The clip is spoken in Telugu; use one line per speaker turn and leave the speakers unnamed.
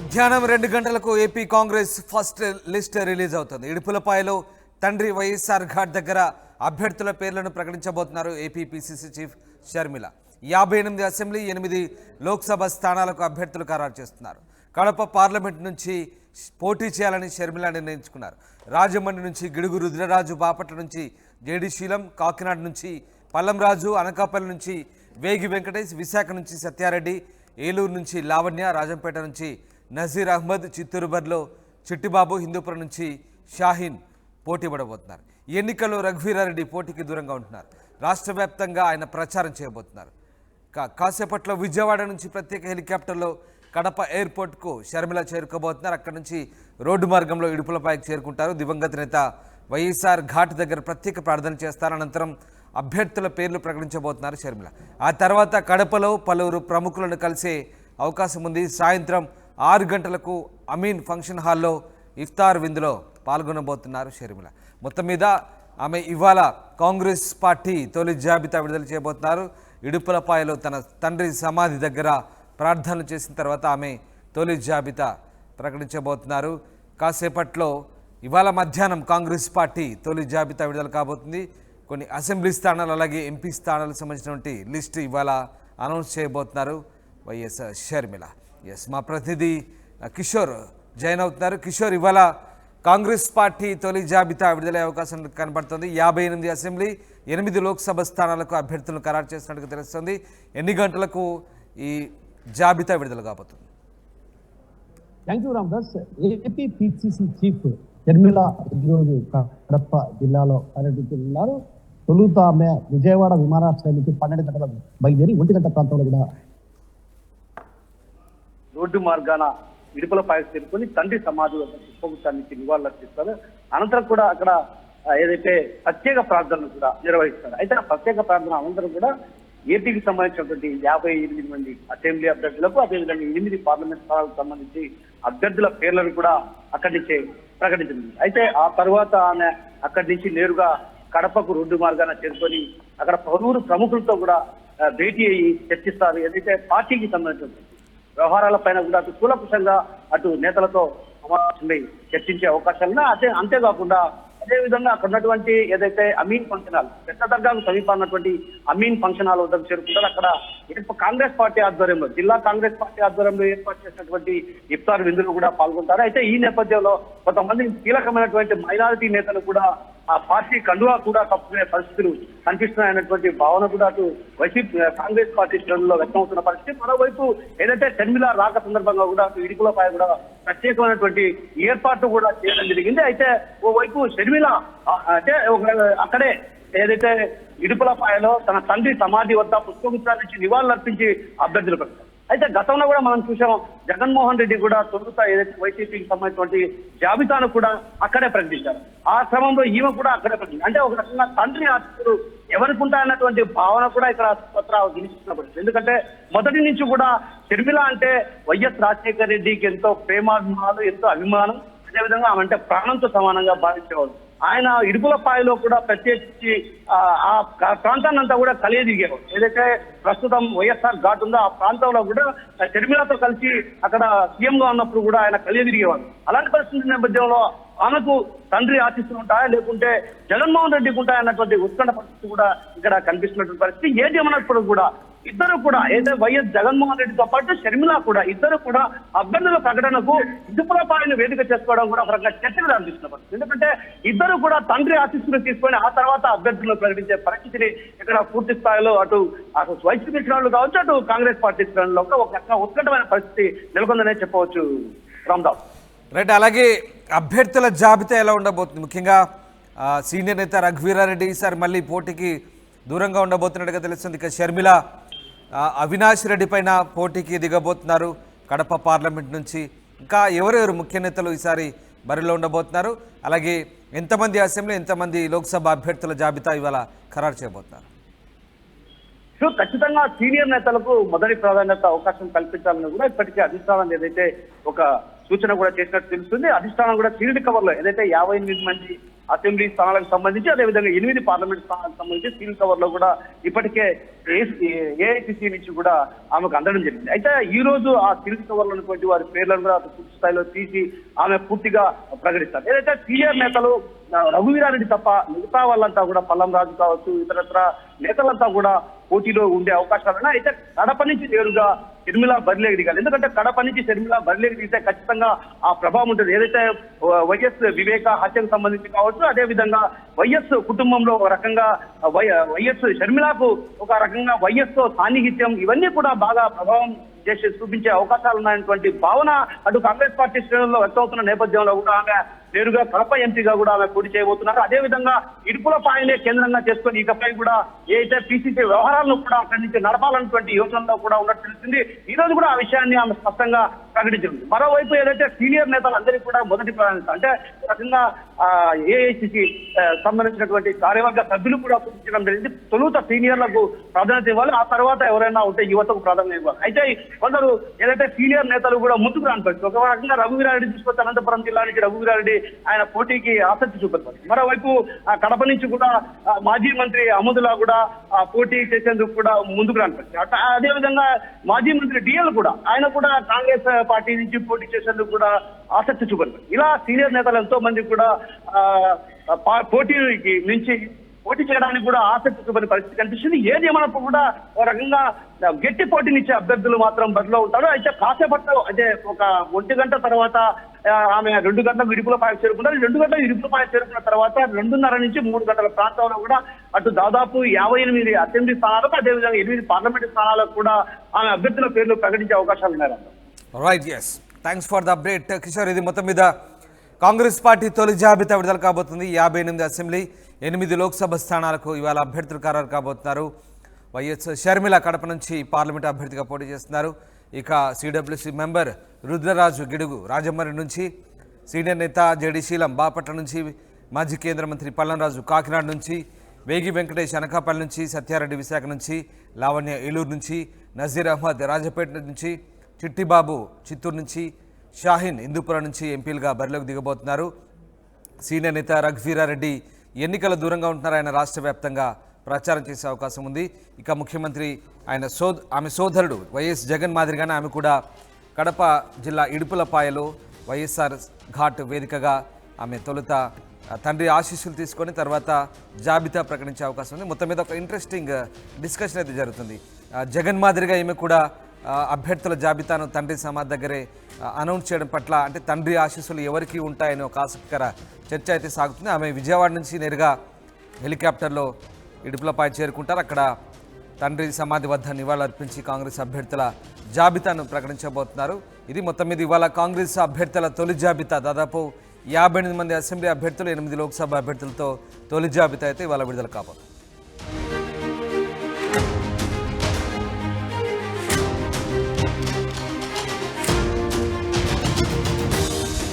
మధ్యాహ్నం 2 గంటలకు AP Congress first list release అవుతుంది. ఇడుపులపాయలో తండ్రి వైఎస్ఆర్ ఘాట్ దగ్గర అభ్యర్థుల పేర్లను ప్రకటించబోతున్నారు AP PCC chief Sharmila. 58 assembly 8 Lok Sabha స్థానాలకు అభ్యర్థులు ఖరారు చేస్తున్నారు. కడప పార్లమెంట్ నుంచి పోటీ చేయాలని షర్మిల నిర్ణయించుకున్నారు. రాజమండ్రి నుంచి గిడుగు రుద్రరాజు, బాపట్ల నుంచి జేడి శీలం, కాకినాడ నుంచి పల్లంరాజు, అనకాపల్లి నుంచి వేగి వెంకటేష్, విశాఖ నుంచి సత్యారెడ్డి, ఏలూరు నుంచి లావణ్య, రాజంపేట నుంచి నజీర్ అహ్మద్, చిత్తూరు బరిలో చిట్టిబాబు, హిందూపురం నుంచి షాహీన్ పోటీ పడబోతున్నారు. ఈ ఎన్నికల్లో రఘువీరారెడ్డి పోటీకి దూరంగా ఉంటున్నారు. రాష్ట్ర వ్యాప్తంగా ఆయన ప్రచారం చేయబోతున్నారు. కాసేపట్లో విజయవాడ నుంచి ప్రత్యేక హెలికాప్టర్లో కడప ఎయిర్పోర్ట్కు షర్మిల చేరుకోబోతున్నారు. అక్కడి నుంచి రోడ్డు మార్గంలో ఇడుపులపాయకు చేరుకుంటారు. దివంగత నేత వైఎస్ఆర్ ఘాట్ దగ్గర ప్రత్యేక ప్రార్థన చేస్తారు. అనంతరం అభ్యర్థుల పేర్లు ప్రకటించబోతున్నారు షర్మిల. ఆ తర్వాత కడపలో పలువురు ప్రముఖులను కలిసే అవకాశం ఉంది. సాయంత్రం 6 గంటలకు అమీన్ ఫంక్షన్ హాల్లో ఇఫ్తార్ విందులో పాల్గొనబోతున్నారు షర్మిల. మొత్తం మీద ఆమె ఇవాళ కాంగ్రెస్ పార్టీ తొలి జాబితా విడుదల చేయబోతున్నారు. ఇడుపులపాయలో తన తండ్రి సమాధి దగ్గర ప్రార్థనలు చేసిన తర్వాత ఆమె తొలి జాబితా ప్రకటించబోతున్నారు. కాసేపట్లో ఇవాళ మధ్యాహ్నం కాంగ్రెస్ పార్టీ తొలి జాబితా విడుదల కాబోతుంది. కొన్ని అసెంబ్లీ స్థానాలు అలాగే ఎంపీ స్థానాలకు సంబంధించినటువంటి లిస్టు ఇవాళ అనౌన్స్ చేయబోతున్నారు వైఎస్ షర్మిల. మా ప్రతినిధి కిషోర్ జాయిన్ అవుతున్నారు. కిషోర్, ఇవాళ కాంగ్రెస్ పార్టీ తొలి జాబితా విడుదలయ్యే అవకాశం కనబడుతుంది. 58 అసెంబ్లీ 8 లోక్సభ స్థానాలకు అభ్యర్థులను ఖరారు చేసినట్టుగా తెలుస్తుంది. ఎన్ని గంటలకు ఈ జాబితా విడుదల కాబోతుంది?
Thank you Ramdas. AP PCC chief Sharmila ఈరోజు కడప జిల్లాలో పర్యటిస్తున్నారు. తొలుత ఆమె విజయవాడ విమానాశ్రయానికి 12 గంటలకు బయలుదేరి 1 గంట ప్రాంతంలో కూడా
రోడ్డు మార్గాన ఇడుపులపాయ చేరుకొని తండ్రి సమాధి వద్ద పుష్పగుచ్చానికి నివాళులర్పిస్తారు. అనంతరం కూడా అక్కడ ఏదైతే ప్రత్యేక ప్రార్థనలు కూడా నిర్వహిస్తారు. అయితే ఆ ప్రత్యేక ప్రార్థన అనంతరం కూడా ఏపీకి సంబంధించినటువంటి 58 మంది అసెంబ్లీ అభ్యర్థులకు, అదేవిధంగా 8 పార్లమెంట్ స్థానాలకు సంబంధించి అభ్యర్థుల పేర్లను కూడా అక్కడి నుంచే ప్రకటించింది. అయితే ఆ తర్వాత ఆమె అక్కడి నుంచి నేరుగా కడపకు రోడ్డు మార్గాన చేరుకొని అక్కడ పలువురు ప్రముఖులతో కూడా భేటీ అయ్యి చర్చిస్తారు. ఏదైతే పార్టీకి సంబంధించిన వ్యవహారాలపైన కూడా అటు కూలకుశంగా అటు నేతలతో సమావేశమై చర్చించే అవకాశాలు. అంతేకాకుండా అదేవిధంగా అక్కడ ఉన్నటువంటి ఏదైతే అమీన్ ఫంక్షన్ హాల్, పెద్ద దర్గాకు సమీపన్నటువంటి అమీన్ ఫంక్షన్ హాల్ వద్దకు చేరుకుంటారు. అక్కడ కాంగ్రెస్ పార్టీ ఆధ్వర్యంలో, జిల్లా కాంగ్రెస్ పార్టీ ఆధ్వర్యంలో ఏర్పాటు చేసినటువంటి ఇఫ్తార్ విందులు కూడా పాల్గొంటారు. అయితే ఈ నేపథ్యంలో కొంతమంది కీలకమైనటువంటి మైనారిటీ నేతలు కూడా ఆ పార్టీ కండువా కూడా కప్పుకునే పరిస్థితులు కనిపిస్తున్నాయన్నటువంటి భావన కూడా అటు వైసీపీ కాంగ్రెస్ పార్టీ శ్రేణుల్లో వ్యక్తం అవుతున్న పరిస్థితి. మరోవైపు ఏదైతే షర్మిల రాక సందర్భంగా కూడా అటు ఇడుపులపై కూడా ప్రత్యేకమైనటువంటి ఏర్పాట్లు కూడా చేయడం జరిగింది. అయితే ఓవైపు షర్మిల అంటే అక్కడే ఏదైతే ఇడుపులపాయలో తన తండ్రి సమాధి వద్ద పుష్పగుచ్చాల నుంచి నివాళులు అర్పించి అభ్యర్థులు పెడతారు. అయితే గతంలో కూడా మనం చూసాం, జగన్మోహన్ రెడ్డి కూడా తొలుత ఏదైతే వైసీపీకి సంబంధించినటువంటి జాబితాను కూడా అక్కడే ప్రకటించారు. ఆ క్రమంలో ఈమె కూడా అక్కడే ప్రకటించారు. అంటే ఒక రకంగా తండ్రి ఆస్తులు ఎవరికి ఉంటాయన్నటువంటి భావన కూడా ఇక్కడ వినిపిస్తున్నప్పుడు. ఎందుకంటే మొదటి నుంచి కూడా షర్మిల అంటే వైఎస్ రాజశేఖర రెడ్డికి ఎంతో ప్రేమాభిమానాలు, ఎంతో అభిమానం, అదేవిధంగా ఆమె అంటే ప్రాణంతో సమానంగా భావించేవాడు. ఆయన ఇడుపులపాయలో కూడా ప్రత్యేకించి ఆ ప్రాంతాన్ని అంతా కూడా కలియదిగేవాడు. ఏదైతే ప్రస్తుతం వైఎస్ఆర్ ఘాట్ ఉందో ఆ ప్రాంతంలో కూడా షర్మిలతో కలిసి అక్కడ సీఎం గా ఉన్నప్పుడు కూడా ఆయన కలియదిరిగేవాడు. అలాంటి పరిస్థితి నేపథ్యంలో ఆమెకు తండ్రి ఆశిస్తులు ఉంటాయా లేకుంటే జగన్మోహన్ రెడ్డికి ఉంటాయా అన్నటువంటి ఉత్కంఠ పరిస్థితి కూడా ఇక్కడ కనిపిస్తున్నటువంటి పరిస్థితి. ఏది ఏమన్నప్పుడు కూడా ఇద్దరు కూడా ఏదైతే వైఎస్ జగన్మోహన్ రెడ్డితో పాటు షర్మిల కూడా ఇద్దరు కూడా అభ్యర్థుల ప్రకటనకు ఇడుపులపాయను వేదిక చేసుకోవడం కూడా ఒక రకంగా చర్చగా అనిపిస్తున్నారు. ఎందుకంటే ఇద్దరు కూడా తండ్రి ఆశీస్సులు తీసుకొని ఆ తర్వాత అభ్యర్థులను ప్రకటించే పరిస్థితిని ఇక్కడ పూర్తి స్థాయిలో అటు వైసీపీ శ్రేణులు కావచ్చు, అటు కాంగ్రెస్ పార్టీ శ్రేణుల్లో ఒక రకంగా ఉత్కంఠమైన పరిస్థితి నెలకొందనే చెప్పవచ్చు. రామ్దాస్
రైట్. అలాగే అభ్యర్థుల జాబితా ఎలా ఉండబోతుంది? ముఖ్యంగా సీనియర్ నేత రఘువీరారెడ్డి ఈసారి మళ్ళీ పోటీకి దూరంగా ఉండబోతున్నట్టుగా తెలుస్తుంది. ఇక షర్మిల అవినాష్ రెడ్డి పైన పోటీకి దిగబోతున్నారు కడప పార్లమెంట్ నుంచి. ఇంకా ఎవరెవరు ముఖ్య నేతలు ఈసారి బరిలో ఉండబోతున్నారు? అలాగే ఎంతమంది అసెంబ్లీ, ఎంతమంది లోక్సభ అభ్యర్థుల జాబితా ఇవాళ ఖరారు చేయబోతున్నారు?
ఖచ్చితంగా సీనియర్ నేతలకు మొదటి ప్రాధాన్యత అవకాశం కల్పించాలని కూడా ఇప్పటికే అధిష్టానం ఏదైతే ఒక సూచన కూడా చేసినట్టు తెలుస్తుంది. అధిష్టానం కూడా సీల్డ్ కవర్ లో ఏదైతే 58 మంది అసెంబ్లీ స్థానాలకు సంబంధించి అదేవిధంగా 8 పార్లమెంట్ స్థానాలకు సంబంధించి సీల్ కవర్ లో కూడా ఇప్పటికే ఏఐసిసి నుంచి కూడా ఆమెకు అందడం జరిగింది. అయితే ఈ రోజు ఆ సీల్ కవర్ లో ఉన్నటువంటి వారి పేర్లను కూడా పూర్తి స్థాయిలో తీసి ఆమె పూర్తిగా ప్రకటిస్తారు. ఏదైతే సీనియర్ నేతలు రఘువీరారెడ్డి తప్ప మిగతా వాళ్ళంతా కూడా పల్లం రాజు కావచ్చు ఇతరత్ర నేతలంతా కూడా పోటీలో ఉండే అవకాశాలున్నా అయితే కడప నుంచి నేరుగా షర్మిల బరిలోకి దిగాలి. ఎందుకంటే కడప నుంచి షర్మిల బరిలోకి దిగితే ఖచ్చితంగా ఆ ప్రభావం ఉంటుంది. ఏదైతే వైఎస్ వివేక హత్యకు సంబంధించి కావచ్చు అదేవిధంగా వైఎస్ కుటుంబంలో ఒక రకంగా వైఎస్ షర్మిలకు ఒక రకంగా వైఎస్ తో సాన్నిహిత్యం ఇవన్నీ కూడా బాగా ప్రభావం చేసి చూపించే అవకాశాలు ఉన్నాయన్నటువంటి భావన అటు కాంగ్రెస్ పార్టీ శ్రేణుల్లో వ్యక్తమవుతున్న నేపథ్యంలో కూడా ఆమె నేరుగా కడప ఎంపీగా కూడా ఆమె పోటీ చేయబోతున్నారు. అదేవిధంగా ఇడుపులపాయనే కేంద్రంగా చేసుకుని ఇకపై కూడా ఏదైతే పిసిసి వ్యవహారాలను కూడా అక్కడి నుంచి నడపాలన్నటువంటి యోచనలో కూడా ఉన్నట్టు తెలిసింది. ఈ రోజు కూడా ఆ విషయాన్ని ఆమె స్పష్టంగా ప్రకటించింది. మరోవైపు ఏదైతే సీనియర్ నేతలందరికీ కూడా మొదటి ప్రాధాన్యత అంటే రకంగా ఏఐసిసి సంబంధించినటువంటి కార్యవర్గ సభ్యులు కూడా సూచించడం జరిగింది. తొలుత సీనియర్లకు ప్రాధాన్యత ఇవ్వాలి, ఆ తర్వాత ఎవరైనా ఉంటే యువతకు ప్రాధాన్యత ఇవ్వాలి. అయితే కొందరు ఏదైతే సీనియర్ నేతలు కూడా ముందుకు రాని పరిస్థితి. ఒక రకంగా రఘువీరారెడ్డి తీసుకొచ్చి అనంతపురం జిల్లా నుంచి రఘువీరారెడ్డి ఆయన పోటీకి ఆసక్తి చూపెడతారు. మరోవైపు కడప నుంచి కూడా మాజీ మంత్రి అముదులా కూడా పోటీ చేసేందుకు కూడా ముందుకు రాని పరిస్థితి. అదేవిధంగా మాజీ మంత్రి డిఎల్ కూడా ఆయన కూడా కాంగ్రెస్ పార్టీ నుంచి పోటీ చేసేందుకు కూడా ఆసక్తి చూపెడతారు. ఇలా సీనియర్ నేతలు ఎంతో మంది కూడా పోటీకి నుంచి పోటీ చేయడానికి కూడా ఆసక్తి చూపని పరిస్థితి కనిపిస్తుంది. ఏది ఏమన్నప్పుడు కూడా ఒక రకంగా గట్టి పోటీనిచ్చే అభ్యర్థులు మాత్రం బరిలో ఉంటారు. అయితే కాసేపట్లో అంటే ఒక 1 గంట తర్వాత ఆమె 2 గంటలకు ఇడుపులపాయకు చేరుకుంటారు. 2 గంటలకు ఇడుపులపాయకు చేరుకున్న తర్వాత 2:30 నుంచి 3 గంటల ప్రాంతంలో కూడా అటు దాదాపు 58 అసెంబ్లీ స్థానాలకు అదేవిధంగా 8 పార్లమెంటు స్థానాలకు కూడా ఆమె అభ్యర్థుల పేర్లు ప్రకటించే అవకాశాలు ఉన్నాయి.
Right, yes, thanks for the update Kishore. ఇది మొత్తం మీద కాంగ్రెస్ పార్టీ తొలి జాబితా విడుదల కాబోతుంది. 58 అసెంబ్లీ 8 లోక్సభ స్థానాలకు ఇవాళ అభ్యర్థులు ఖరారు కాబోతున్నారు. వైఎస్ షర్మిల కడప నుంచి పార్లమెంట్ అభ్యర్థిగా పోటీ చేస్తున్నారు. ఇక సిడబ్ల్యూసీ మెంబర్ రుద్రరాజు గిడుగు రాజమండ్రి నుంచి, సీనియర్ నేత జేడీ శీలం బాపట్ల నుంచి, మాజీ కేంద్ర మంత్రి పల్లంరాజు కాకినాడ నుంచి, వేగి వెంకటేష్ అనకాపల్లి నుంచి, సత్యారెడ్డి విశాఖ నుంచి, లావణ్య ఏలూరు నుంచి, నజీర్ అహ్మద్ రాజపేట నుంచి, చిట్టిబాబు చిత్తూరు నుంచి, షాహీన్ హిందూపురం నుంచి ఎంపీలుగా బరిలోకి దిగబోతున్నారు. సీనియర్ నేత రఘువీరారెడ్డి ఎన్నికల దూరంగా ఉంటున్నారు. ఆయన రాష్ట్ర వ్యాప్తంగా ప్రచారం చేసే అవకాశం ఉంది. ఇక ముఖ్యమంత్రి ఆమె సోదరుడు వైఎస్ జగన్ మాదిరిగానే ఆమె కూడా కడప జిల్లా ఇడుపులపాయలో వైఎస్ఆర్ ఘాట్ వేదికగా ఆమె తొలుత తండ్రి ఆశీస్సులు తీసుకొని తర్వాత జాబితా ప్రకటించే అవకాశం ఉంది. మొత్తం మీద ఒక ఇంట్రెస్టింగ్ డిస్కషన్ అయితే జరుగుతుంది. జగన్ మాదిరిగా ఈమె కూడా అభ్యర్థుల జాబితాను తండ్రి సమాధి దగ్గరే అనౌన్స్ చేయడం పట్ల అంటే తండ్రి ఆశీస్సులు ఎవరికి ఉంటాయని ఒక ఆసక్తికర చర్చ అయితే సాగుతుంది. ఆమె విజయవాడ నుంచి నేరుగా హెలికాప్టర్లో ఇడుపులపై చేరుకుంటారు. అక్కడ తండ్రి సమాధి వద్ద నివాళులర్పించి కాంగ్రెస్ అభ్యర్థుల జాబితాను ప్రకటించబోతున్నారు. ఇది మొత్తం మీద ఇవాళ కాంగ్రెస్ అభ్యర్థుల తొలి జాబితా. దాదాపు 58 మంది అసెంబ్లీ అభ్యర్థులు 8 లోక్సభ అభ్యర్థులతో తొలి జాబితా అయితే ఇవాళ విడుదల కాబోతుంది.